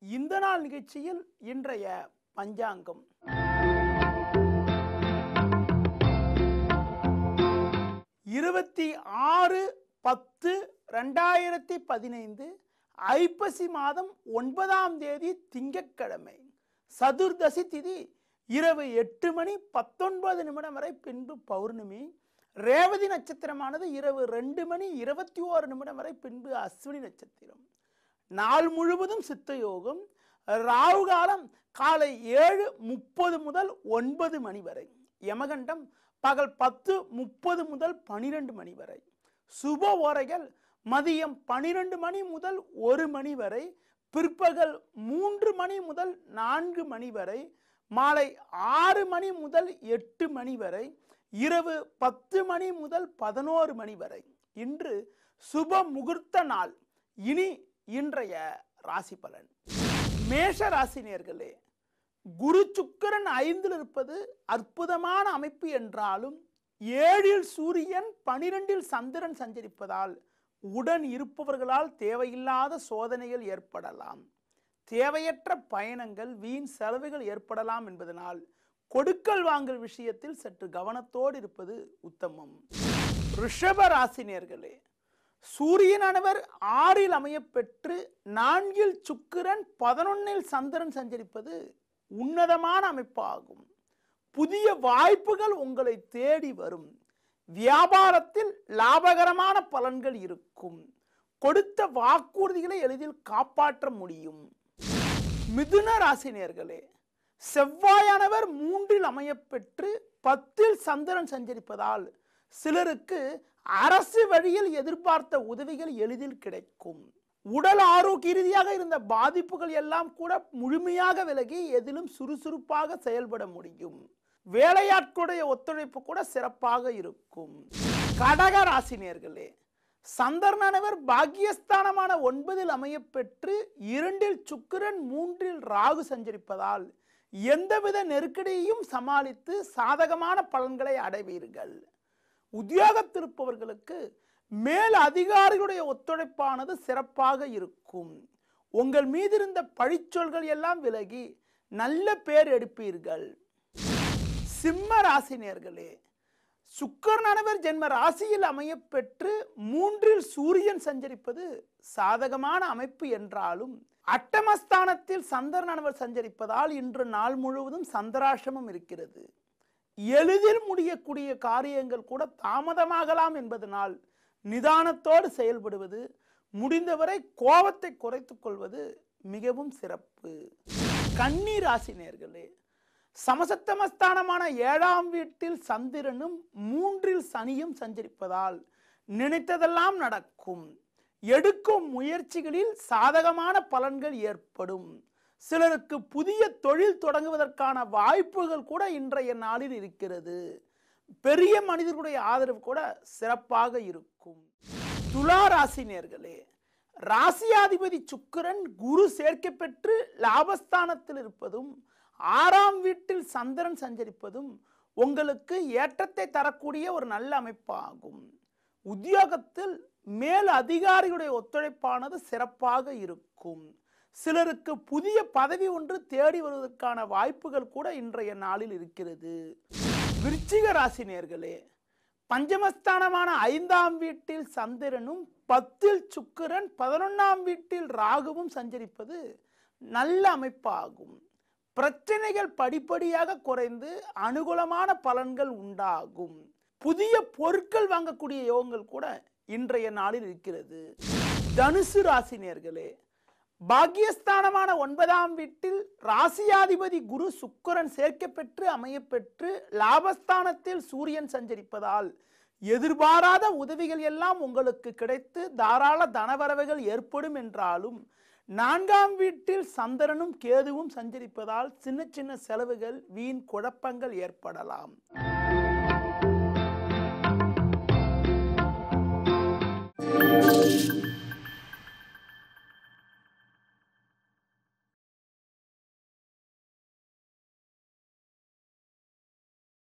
இந்த நாள் நிகழ்ச்சியில் இன்றைய பஞ்சாங்கம். இருபத்தி 6/10/2015 ஐப்பசி மாதம் 9ஆம் தேதி திங்கட்கிழமை. சதுர்தசி திதி இரவு 8:19 வரை, பின்பு பௌர்ணமி. ரேவதி நட்சத்திரமானது இரவு 2:21 வரை, பின்பு அஸ்வினி நட்சத்திரம். நாள் முழுவதும் சித்த யோகம். ராகு காலம் காலை 7:30 முதல் 9 மணி வரை. யமகண்டம் பகல் 10:30 முதல் 12 மணி வரை. சுப ஓரைகள் மதியம் 12 மணி முதல் 1 மணி வரை, பிற்பகல் 3 மணி முதல் 4 மணி வரை, மாலை 6 மணி முதல் 8 மணி வரை, இரவு 10 மணி முதல் 11 மணி வரை. இன்று சுப முகூர்த்த நாள். இனி இன்றைய ராசி பலன். மேஷ ராசி நேயர்களே, குரு சுக்கிரன் 5ல் இருப்பது அற்புதமான அமைப்பு என்றாலும் 7ல் சூரியன் 12ல் சந்திரன் சஞ்சரிப்பதால் உடன் இருப்பவர்களால் தேவையில்லாத சோதனைகள் ஏற்படலாம். தேவையற்ற பயணங்கள், வீண் செலவுகள் ஏற்படலாம் என்பதனால் கொடுக்கல் வாங்கல் விஷயத்தில் சற்று கவனத்தோடு இருப்பது உத்தமம். ரிஷப ராசி நேயர்களே, சூரியனானவர் 6ல் அமையப்பெற்று 4ல் சுக்கிரன் 11ல் சந்திரன் சஞ்சரிப்பது உன்னதமான அமைப்பாகும். புதிய வாய்ப்புகள் உங்களை தேடி வரும். வியாபாரத்தில் லாபகரமான பலன்கள் இருக்கும். கொடுத்த வாக்குறுதிகளை எளிதில் காப்பாற்ற முடியும். மிதுன ராசி நேயர்களே, செவ்வாயானவர் 3ல் அமையப்பெற்று 10ல் சந்திரன் சஞ்சரிப்பதால் சிலருக்கு அரசு வழியில் எதிர்பார்த்த உதவிகள் எளிதில் கிடைக்கும். உடல் ஆரோக்கிய ரீதியாக இருந்த பாதிப்புகள் எல்லாம் கூட முழுமையாக விலகி எதிலும் சுறுசுறுப்பாக செயல்பட முடியும். வேலையாட்களுடைய ஒத்துழைப்பு கூட சிறப்பாக இருக்கும். கடக ராசி நேயர்களே, சந்திரனானவர் பாக்கியஸ்தானமான 9ல் அமையப்பெற்று 2ல் சுக்கிரன் 3ல் ராகு சஞ்சரிப்பதால் எந்தவித நெருக்கடியையும் சமாளித்து சாதகமான பலன்களை அடைவீர்கள். உத்தியோகத்தில் இருப்பவர்களுக்கு மேல் அதிகாரிகளுடைய ஒத்துழைப்பானது சிறப்பாக இருக்கும். உங்கள் மீது இருந்த பழிச்சொல்கள் எல்லாம் விலகி நல்ல பேர் எடுப்பீர்கள். சிம்ம ராசி நேயர்களே, சுக்கிரனானவர் ஜென்ம ராசியில் அமையப்பெற்று 3ல் சூரியன் சஞ்சரிப்பது சாதகமான அமைப்பு என்றாலும் அட்டமஸ்தானத்தில் சந்திரனானவர் சஞ்சரிப்பதால் இன்று நாள் முழுவதும் சந்திராஷ்டமம் இருக்கிறது. எளிதில் முடியக்கூடிய காரியங்கள் கூட தாமதமாகலாம் என்பதனால் நிதானத்தோடு செயல்படுவது, முடிந்தவரை கோபத்தை குறைத்துக் கொள்வது மிகவும் சிறப்பு. கன்னி ராசி நேயர்களே, சமசப்தமஸ்தானமான 7ஆம் வீட்டில் சந்திரனும் 3ல் சனியும் சஞ்சரிப்பதால் நினைத்ததெல்லாம் நடக்கும். எடுக்கும் முயற்சிகளில் சாதகமான பலன்கள் ஏற்படும். சிலருக்கு புதிய தொழில் தொடங்குவதற்கான வாய்ப்புகள் கூட இன்றைய நாளில் இருக்கிறது. பெரிய மனிதர்களுடைய ஆதரவு கூட சிறப்பாக இருக்கும். துலா ராசி நேயர்களே, ராசியாதிபதி சுக்கிரன் குரு சேர்க்கை பெற்று லாபஸ்தானத்தில் இருப்பதும் 6ஆம் வீட்டில் சந்திரன் சஞ்சரிப்பதும் உங்களுக்கு ஏற்றத்தை தரக்கூடிய ஒரு நல்ல அமைப்பாகும். உத்தியோகத்தில் மேல் அதிகாரிகளுடைய ஒத்துழைப்பானது சிறப்பாக இருக்கும். சிலருக்கு புதிய பதவி ஒன்று தேடி வருவதற்கான வாய்ப்புகள் கூட இன்றைய நாளில் இருக்கிறது. விருச்சிக ராசி நேயர்களே, பஞ்சமஸ்தானமான 5ஆம் வீட்டில் சந்திரனும் 10ல் சுக்கிரன் 11ஆம் வீட்டில் ராகுவும் சஞ்சரிப்பது நல்ல அமைப்பாகும். பிரச்சனைகள் படிப்படியாக குறைந்து அனுகூலமான பலன்கள் உண்டாகும். புதிய பொருட்கள் வாங்கக்கூடிய யோகங்கள் கூட இன்றைய நாளில் இருக்கிறது. தனுசு ராசி நேயர்களே, பாக்கியஸ்தானமான 9ஆம் வீட்டில் ராசியாதிபதி குரு சுக்கிரன் சேர்க்கை பெற்று அமையப்பெற்று லாபஸ்தானத்தில் சூரியன் சஞ்சரிப்பதால் எதிர்பாராத உதவிகள் எல்லாம் உங்களுக்கு கிடைத்து தாராள தனவரவுகள் ஏற்படும் என்றாலும் 4ஆம் வீட்டில் சந்திரனும் கேதுவும் சஞ்சரிப்பதால் சின்ன சின்ன செலவுகள், வீண் குழப்பங்கள் ஏற்படலாம்.